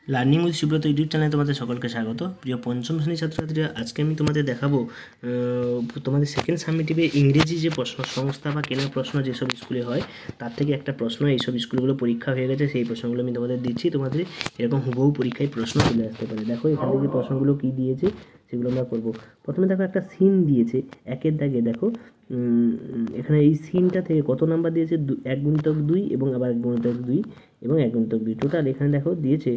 Learning with Subrata YouTube চ্যানেলে তোমাদের সকলকে স্বাগত। প্রিয় পঞ্চম শ্রেণীর ছাত্রছাত্রীরা, আজকে আমি তোমাদের দেখাবো তোমাদের সেকেন্ড সাবমিটিভে ইংরেজি যে প্রশ্ন সংস্থা বা কেনার প্রশ্ন যেসব স্কুলে হয় তার থেকে একটা প্রশ্ন এইসব স্কুলগুলো পরীক্ষা হয়ে গেছে, সেই প্রশ্নগুলো আমি তোমাদের দিচ্ছি। তোমাদের এরকম হুবহু পরীক্ষায় প্রশ্ন চলে আসতে পারে। দেখো এখান থেকে প্রশ্নগুলো কী দিয়েছে সেগুলো আমরা করবো। প্রথমে দেখো একটা সিন দিয়েছে, একের দাগে দেখো এখানে এই সিনটা থেকে কত নাম্বার দিয়েছে, 1×2 এবং আবার 1×2 এবং 1×2 টোটাল এখানে দেখো দিয়েছে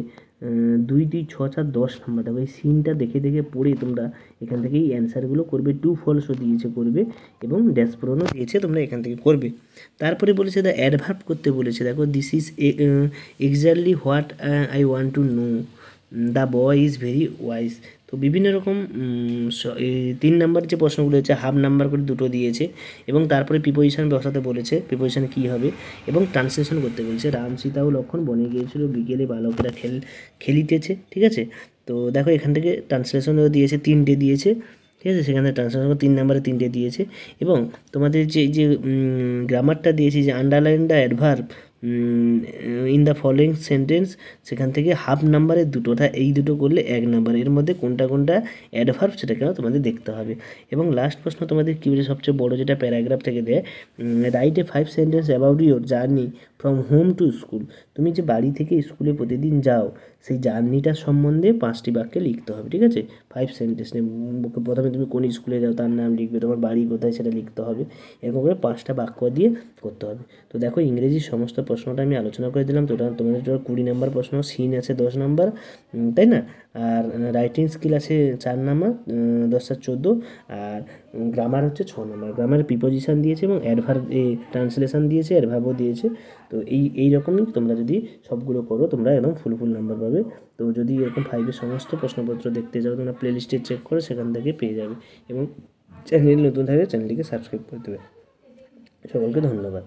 2, 2, 6, 4, 10 নাম্বার। দেখো এই সিনটা দেখে দেখে পড়ে তোমরা এখান থেকেই অ্যান্সারগুলো করবে। টু ফলসও দিয়েছে করবে এবং ড্যাশ পূরণও দিয়েছে, তোমরা এখান থেকে করবে। তারপরে বলেছে দ্য অ্যাডভার্ব করতে বলেছে। দেখো this is exactly what I want to know, the boy is very wise. তো বিভিন্ন রকম 3 নাম্বার যে প্রশ্নগুলো হচ্ছে হাফ নাম্বার করে দুটো দিয়েছে এবং তারপরে প্রিপোজিশন বসাতে বলেছে, প্রিপোজিশন কী হবে এবং ট্রান্সলেশন করতে বলেছে। রাম সীতা ও লক্ষ্মণ বনে গিয়েছিল, বিকেলে বালকেরা খেলিতেছে। ঠিক আছে, তো দেখো এখান থেকে ট্রান্সলেশনও দিয়েছে, 3টে দিয়েছে। ঠিক আছে, সেখানে ট্রান্সলেশন 3 নাম্বারে 3টে দিয়েছে এবং তোমাদের যে গ্রামারটা দিয়েছি যে underline the adverb in the following sentence, সেখান থেকে হাফ নাম্বারের দুটোটা, এই দুটো করলে 1 নাম্বার। এর মধ্যে কোনটা কোনটা অ্যাডভার্ব সেটাকেও তোমাদের দেখতে হবে। এবং লাস্ট প্রশ্ন তোমাদের কী বলে, সবচেয়ে বড় যেটা প্যারাগ্রাফ থেকে দেয়, write a 5 sentence about your journey from home to school. তুমি যে বাড়ি থেকে স্কুলে প্রতিদিন যাও সেই জার্নিটার সম্বন্ধে 5টি বাক্যে লিখতে হবে। ঠিক আছে, 5 সেন্টেন্স নিয়ে প্রথমে তুমি কোন স্কুলে যাও তার নাম লিখবে, তোমার বাড়ি কোথায় সেটা লিখতে হবে, এরকম করে 5টা বাক্য দিয়ে করতে হবে। তো দেখো ইংরেজির সমস্ত প্রশ্নটা আমি আলোচনা করে দিলাম। তোমাদের 20 নাম্বার প্রশ্ন, সিন আছে 10 নাম্বার, তাই না? আর রাইটিং স্কিল আছে 4 নাম্বার, 10 আর 14। আর গ্রামার হচ্ছে 6 নাম্বার। গ্রামার প্রিপোজিশন দিয়েছে এবং অ্যাডভার্ব ট্রান্সলেশন দিয়েছে, অ্যাডভার্বও দিয়েছে। তো এই রকমই তোমরা যদি সবগুলো করো তোমরা একদম ফুল নাম্বার পাবে। তো যদি এরকম 5-এর সমস্ত প্রশ্নপত্র দেখতে যাও তোমরা প্লে লিস্টে চেক করো, সেখান থেকে পেয়ে যাবে। এবং চ্যানেল নতুন থাকলে চ্যানেলটিকে সাবস্ক্রাইব করে দেবে। সকলকে ধন্যবাদ।